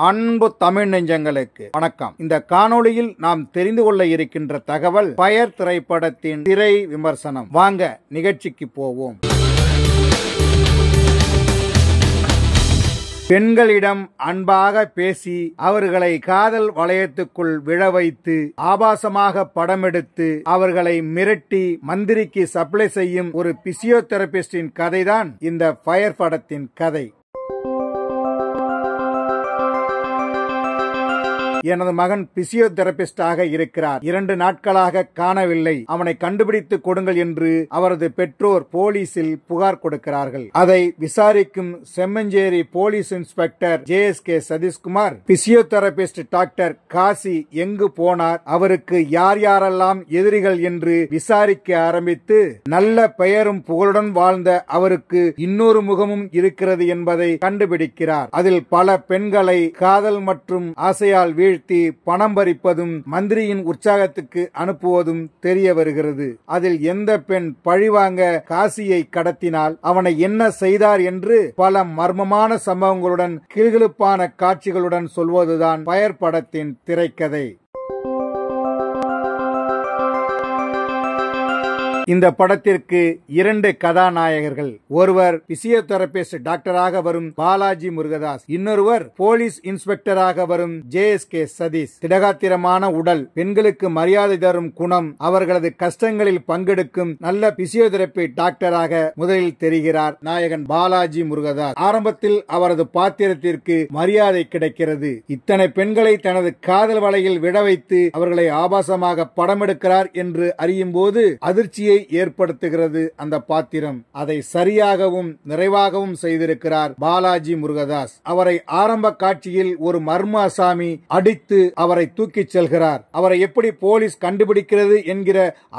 அன்பு தமிழ் நெஞ்சங்களுக்கு வணக்கம். இந்த காணொளியில் நாம் தெரிந்து கொள்ள இருக்கின்ற தகவல் ஃபயர் திரைப்படத்தின் திரை விமர்சனம். வாங்க நிகழ்ச்சிக்கு போவோம். பெண்களிடம் அன்பாக பேசி அவர்களை காதல் வளையத்துக்குள் விழ வைத்து ஆபாசமாக படமெடுத்து அவர்களை மிரட்டி மந்திரிக்கு சப்ளை செய்யும் ஒரு பிசியோதெரபிஸ்டின் கதைதான் இந்த ஃபயர் படத்தின் கதை. எனது மகன் பிசியோதெரபிஸ்டாக இருக்கிறார். 2 நாட்களாக காணவில்லை. அவனை கண்டுபிடித்து கொடுங்கள் என்று அவரது பெற்றோர் போலீசில் புகார் கொடுக்கிறார்கள். அதை விசாரிக்கும் Semmancheri police inspector JSK Satishkumar physiotherapist doctor Kasi எங்கு போனார், அவருக்கு யார் யாரெல்லாம் எதிரிகள் என்று விசாரிக்க ஆரம்பித்து நல்ல பெயரும் புகழுடன் வாழ்ந்த அவருக்கு இன்னொரு முகமும் இருக்கிறது என்பதை கண்டுபிடிக்கிறார். அதில் பல பெண்களை காதல் மற்றும் ஆசையால் வீழ்த்தி பணம் பறிப்பதும் மந்திரியின் உற்சாகத்துக்கு அனுப்புவதும் தெரிய வருகிறது. அதில் எந்த பெண் பழிவாங்க காசியை கடத்தினால் அவனை என்ன செய்தார் என்று பல மர்மமான சம்பவங்களுடன் கிளுகிளுப்பான காட்சிகளுடன் சொல்வதுதான் ஃபயர் படத்தின் திரைக்கதை. இந்த படத்திற்கு 2 கதாநாயகர்கள். ஒருவர் பிசியோதெரபிஸ்ட் டாக்டராக வரும் பாலாஜி முருகதாஸ், இன்னொருவர் போலீஸ் இன்ஸ்பெக்டராக வரும் JSK சதீஷ். திடகாத்திரமான உடல், பெண்களுக்கு மரியாதை தரும் குணம், அவர்களது கஷ்டங்களில் பங்கெடுக்கும் நல்ல பிசியோதெரபி டாக்டராக முதலில் தெரிகிறார் நாயகன் பாலாஜி முருகதாஸ். ஆரம்பத்தில் அவரது பாத்திரத்திற்கு மரியாதை கிடைக்கிறது. இத்தனை பெண்களை தனது காதல் வலையில் விட வைத்து அவர்களை ஆபாசமாக படமெடுக்கிறார் என்று அறியும் போது அதிர்ச்சியை ஏற்படுத்துகிறது அந்த பாத்திரம். அதை சரியாகவும் நிறைவாகவும் செய்திருக்கிறார் பாலாஜி முருகதாஸ். அவரை ஆரம்ப காட்சியில் ஒரு மர்ம அசாமி அடித்து அவரை தூக்கிச் செல்கிறார். அவரை எப்படி போலீஸ் கண்டுபிடிக்கிறது என்கிற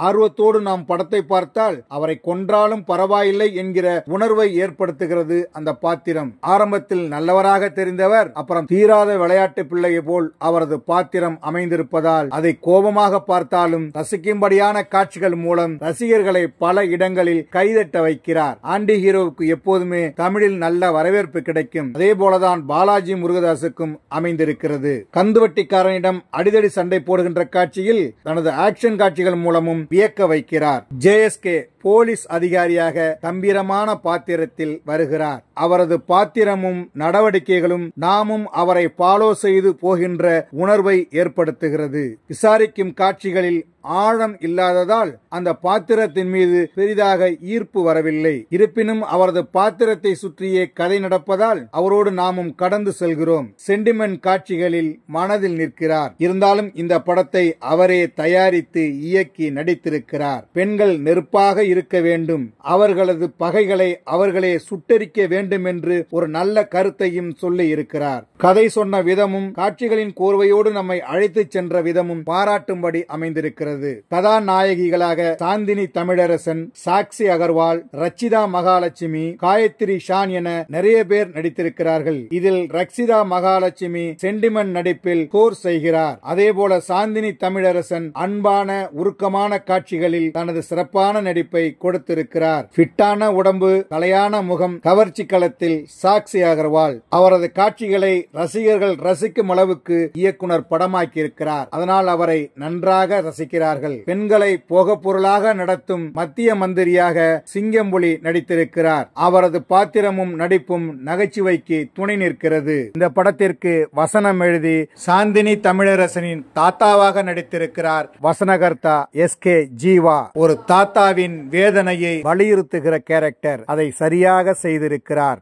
ஆர்வத்தோடு நாம் படத்தை பார்த்தால் அவரை கொன்றாலும் பரவாயில்லை என்கிற உணர்வை ஏற்படுத்துகிறது அந்த பாத்திரம். ஆரம்பத்தில் நல்லவராக தெரிந்தவர் அப்புறம் தீராத விளையாட்டு பிள்ளையை போல் அவரது பாத்திரம் அமைந்திருப்பதால் அதை கோபமாக பார்த்தாலும் ரசிக்கும்படியான காட்சிகள் மூலம் ரசிகர்களை பல இடங்களில் கைதட்ட வைக்கிறார். ஆண்டி ஹீரோவுக்கு எப்போதுமே தமிழில் நல்ல வரவேற்பு கிடைக்கும். அதே போலதான் பாலாஜி முருகதாசுக்கும் அமைந்திருக்கிறது. கந்துவட்டிக்காரனிடம் அடிதடி சண்டை போடுகின்ற காட்சியில் தனது ஆக்ஷன் காட்சிகள் மூலமும் வியக்க வைக்கிறார். JSK போலீஸ் அதிகாரியாக கம்பீரமான பாத்திரத்தில் வருகிறார். அவரது பாத்திரமும் நடவடிக்கைகளும் நாமும் அவரை ஃபாலோ செய்து போகின்ற உணர்வை ஏற்படுத்துகிறது. விசாரிக்கும் காட்சிகளில் ஆழம் இல்லாததால் அந்த பாத்திரத்தின் மீது பெரிதாக ஈர்ப்பு வரவில்லை. இருப்பினும் அவரது பாத்திரத்தை சுற்றியே கதை நடப்பதால் அவரோடு நாமும் கடந்து செல்கிறோம். சென்டிமெண்ட் காட்சிகளில் மனதில் நிற்கிறார். இருந்தாலும் இந்த படத்தை அவரே தயாரித்து இயக்கி நடித்திருக்கிறார். பெண்கள் நெருப்பாக இருக்க வேண்டும், அவர்களது பகைகளை அவர்களே சுட்டெரிக்க வேண்டும் என்று ஒரு நல்ல கருத்தையும் சொல்லி இருக்கிறார். கதை சொன்ன விதமும் காட்சிகளின் கோர்வையோடு நம்மை அழைத்துச் சென்ற விதமும் பாராட்டும்படி அமைந்திருக்கிறது. கதாநாயகிகளாக சாந்தினி தமிழரசன், சாக்சி அகர்வால், ரச்சிதா மகாலட்சுமி, காயத்ரி ஷான் என நிறைய பேர் நடித்திருக்கிறார்கள். இதில் ரச்சிதா மகாலட்சுமி சென்டிமெண்ட் நடிப்பில் ஸ்கோர் செய்கிறார். அதேபோல சாந்தினி தமிழரசன் அன்பான உருக்கமான காட்சிகளில் தனது சிறப்பான நடிப்பை கொடுத்திருக்கிறார். ஃபிட்டான உடம்பு, கலையான முகம், கவர்ச்சி களத்தில் சாக்சி அகர்வால். அவரது காட்சிகளை ரசிகர்கள் ரசிக்கும் அளவுக்கு இயக்குனர் படமாக்கியிருக்கிறார். அதனால் அவரை நன்றாக ரசிக்கிறார்கள். பெண்களை போக பொருளாக நடத்தும் மத்திய மந்திரியாக சிங்கம்புலி நடித்திருக்கிறார். அவரது பாத்திரமும் நடிப்பும் நகைச்சுவைக்கு துணை நிற்கிறது. இந்த படத்திற்கு வசனம் எழுதி சாந்தினி தமிழரசனின் தாத்தாவாக நடித்திருக்கிறார் வசனகர்த்தா SK ஜீவா. ஒரு தாத்தாவின் வேதனையை வலியுறுத்துகிற கேரக்டர். அதை சரியாக செய்திருக்கிறார்.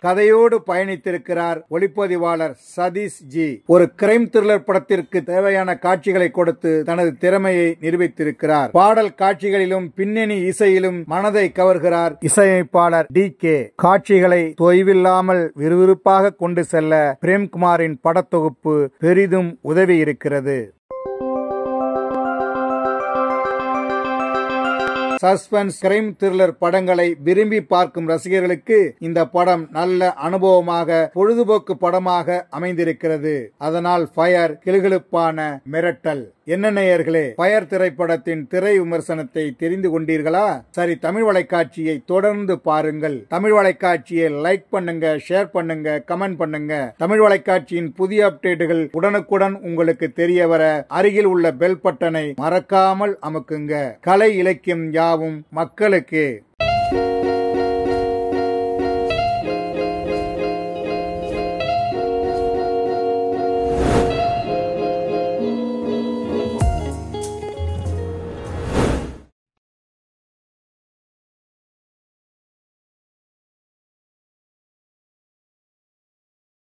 கதையோடு பயணித்திருக்கிறார் ஒளிப்பதிவாளர் சதீஷ் ஜி. ஒரு கிரைம் த்ரில்லர் படத்திற்கு தேவையான காட்சிகளை கொடுத்து தனது திறமையை நிரூபித்திருக்கிறார். பாடல் காட்சிகளிலும் பின்னணி இசையிலும் மனதை கவர்கிறார் இசையமைப்பாளர் DK. காட்சிகளை தொய்வில்லாமல் விறுவிறுப்பாக கொண்டு செல்ல பிரேம்குமாரின் படத்தொகுப்பு பெரிதும் உதவி இருக்கிறது. சஸ்பென்ஸ் கிரைம் த்ரில்லர் படங்களை விரும்பி பார்க்கும் ரசிகர்களுக்கு இந்த படம் நல்ல அனுபவமாக பொழுதுபோக்கு படமாக அமைந்திருக்கிறது. அதனால் ஃபயர் கிளுகிளுப்பான மிரட்டல். என்ன நேயர்களே, பயர் திரைப்படத்தின் திரை விமர்சனத்தை தெரிந்து கொண்டீர்களா? சரி, தமிழ் வலைக்காட்சியை தொடர்ந்து பாருங்கள். தமிழ் வலைக்காட்சியை லைக் பண்ணுங்க, ஷேர் பண்ணுங்க, கமெண்ட் பண்ணுங்க. தமிழ் வலைக்காட்சியின் புதிய அப்டேட்டுகள் உடனுக்குடன் உங்களுக்கு தெரிய வர அருகில் உள்ள பெல் பட்டனை மறக்காமல் அமுக்குங்க. கலை இலக்கியம் யாவும் மக்களுக்கு.